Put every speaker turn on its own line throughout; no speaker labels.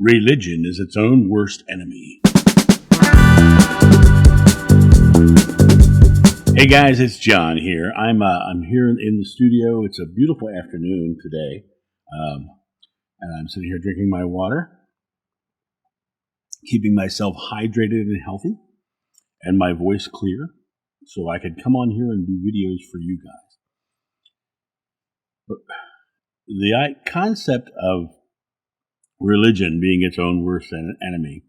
Religion is its own worst enemy. Hey guys, it's John here. I'm here in the studio. It's a beautiful afternoon today, and I'm sitting here drinking my water, keeping myself hydrated and healthy, and my voice clear, so I could come on here and do videos for you guys. But the concept of religion being its own worst enemy,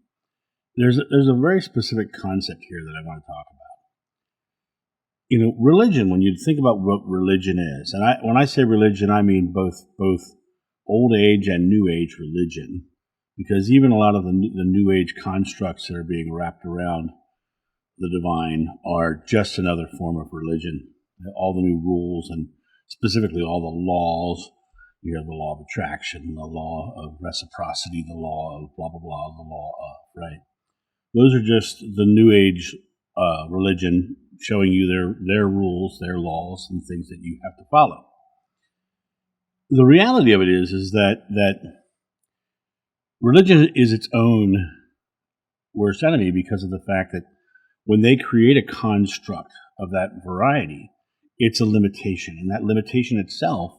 there's a very specific concept here that I want to talk about. You know, religion, when you think about what religion is, and when I say religion, I mean both old age and new age religion, because even a lot of the new age constructs that are being wrapped around the divine are just another form of religion. All the new rules, and specifically all the laws, you have the law of attraction, the law of reciprocity, the law of blah, blah, blah, the law of, right? Those are just the new age religion showing you their rules, their laws, and things that you have to follow. The reality of it is that religion is its own worst enemy because of the fact that when they create a construct of that variety, it's a limitation, and that limitation itself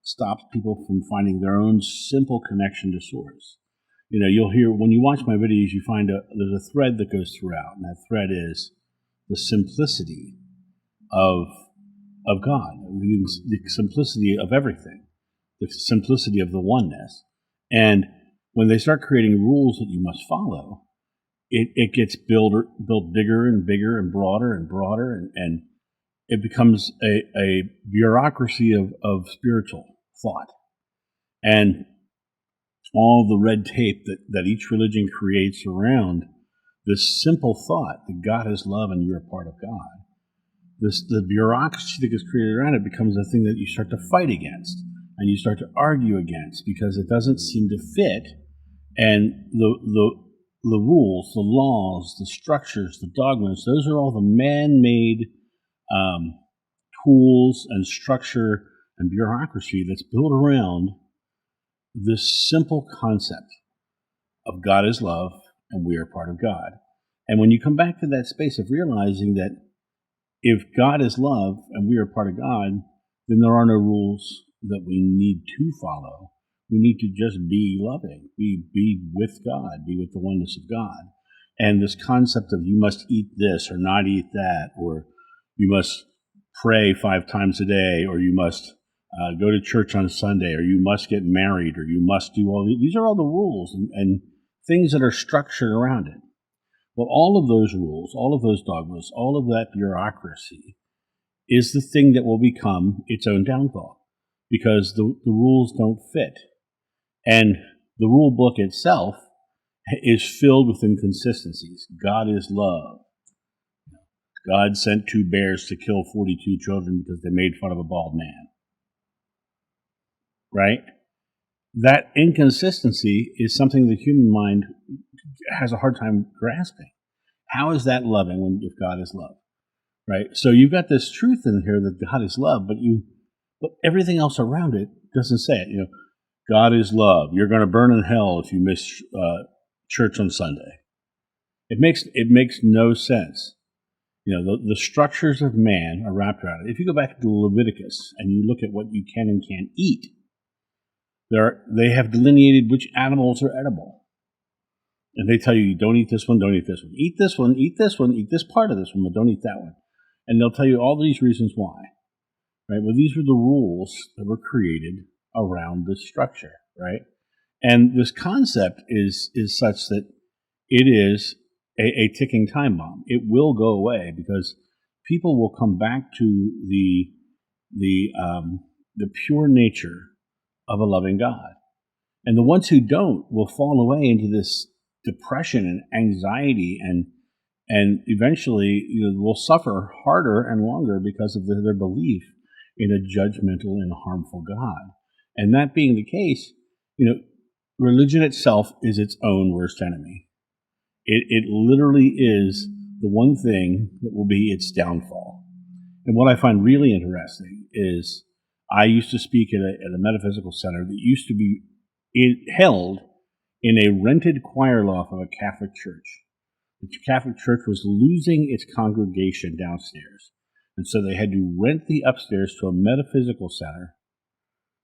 stops people from finding their own simple connection to source. You know, you'll hear, when you watch my videos, you find there's a thread that goes throughout, and that thread is the simplicity of God, the simplicity of everything, the simplicity of the oneness. And when they start creating rules that you must follow, it gets built bigger and bigger and broader, and it becomes a bureaucracy of spiritual thought. And all the red tape that each religion creates around this simple thought that God is love and you're a part of God, the bureaucracy that gets created around it becomes a thing that you start to fight against and you start to argue against because it doesn't seem to fit. And the rules, the laws, the structures, the dogmas, those are all the man-made tools and structure and bureaucracy that's built around this simple concept of God is love and we are part of God. And when you come back to that space of realizing that if God is love and we are part of God, then there are no rules that we need to follow. We need to just be loving, be with God, be with the oneness of God. And this concept of you must eat this or not eat that, or you must pray 5 times a day, or you must go to church on Sunday, or you must get married, or you must do all these are all the rules and things that are structured around it. Well, all of those rules, all of those dogmas, all of that bureaucracy is the thing that will become its own downfall because the rules don't fit. And the rule book itself is filled with inconsistencies. God is love. God sent 2 bears to kill 42 children because they made fun of a bald man. Right? That inconsistency is something the human mind has a hard time grasping. How is that loving if God is love? Right? So you've got this truth in here that God is love, but everything else around it doesn't say it. You know, God is love. You're going to burn in hell if you miss church on Sunday. It makes no sense. You know, the structures of man are wrapped around it. If you go back to Leviticus and you look at what you can and can't eat, they have delineated which animals are edible. And they tell you, don't eat this one, don't eat this one. Eat this one, eat this one, eat this part of this one, but don't eat that one. And they'll tell you all these reasons why. Right? Well, these were the rules that were created around this structure, right? And this concept is such that it is a ticking time bomb. It will go away because people will come back to the pure nature of a loving God. And the ones who don't will fall away into this depression and anxiety and eventually will suffer harder and longer because of their belief in a judgmental and harmful God. And that being the case, religion itself is its own worst enemy. It literally is the one thing that will be its downfall. And what I find really interesting is I used to speak at a metaphysical center that used to be held in a rented choir loft of a Catholic church. The Catholic church was losing its congregation downstairs, and so they had to rent the upstairs to a metaphysical center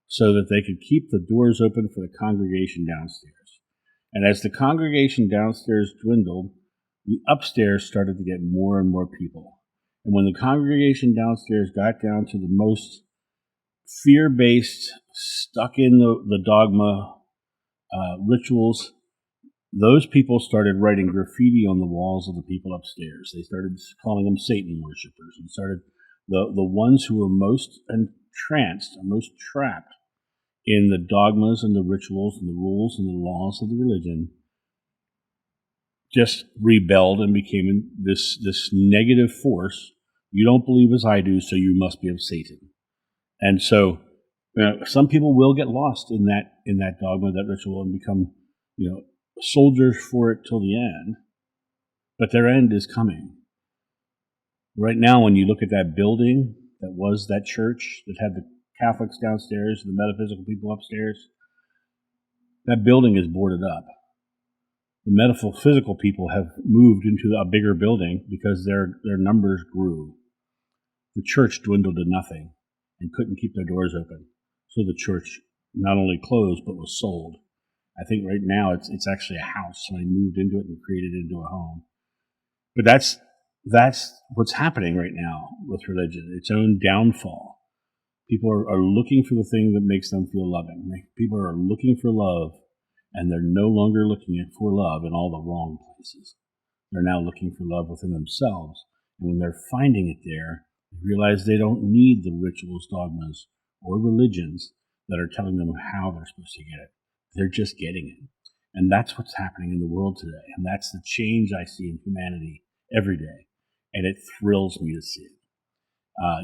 so that they could keep the doors open for the congregation downstairs. And as the congregation downstairs dwindled, the upstairs started to get more and more people. And when the congregation downstairs got down to the most fear-based, stuck in the dogma rituals, those people started writing graffiti on the walls of the people upstairs. They started calling them Satan worshipers, and started the ones who were most entranced or most trapped in the dogmas and the rituals and the rules and the laws of the religion just rebelled and became this negative force. You don't believe as I do, so you must be of Satan. And so some people will get lost in that dogma, that ritual, and become soldiers for it till the end. But their end is coming. Right now, when you look at that building that was that church that had the Catholics downstairs and the metaphysical people upstairs, that building is boarded up. The metaphysical people have moved into a bigger building because their numbers grew. The church dwindled to nothing and couldn't keep their doors open. So the church not only closed, but was sold. I think right now it's actually a house. Somebody moved into it and created it into a home. But that's what's happening right now with religion, its own downfall. People are looking for the thing that makes them feel loving. People are looking for love, and they're no longer looking for love in all the wrong places. They're now looking for love within themselves. And when they're finding it there, they realize they don't need the rituals, dogmas, or religions that are telling them how they're supposed to get it. They're just getting it. And that's what's happening in the world today. And that's the change I see in humanity every day. And it thrills me to see it.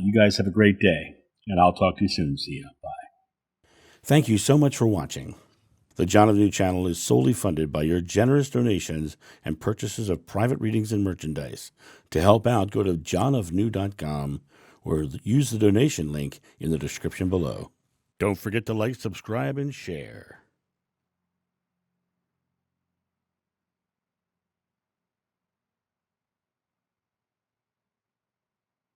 You guys have a great day. And I'll talk to you soon. See ya. Bye.
Thank you so much for watching. The John of New channel is solely funded by your generous donations and purchases of private readings and merchandise. To help out, go to johnofnew.com or use the donation link in the description below. Don't forget to like, subscribe, and share.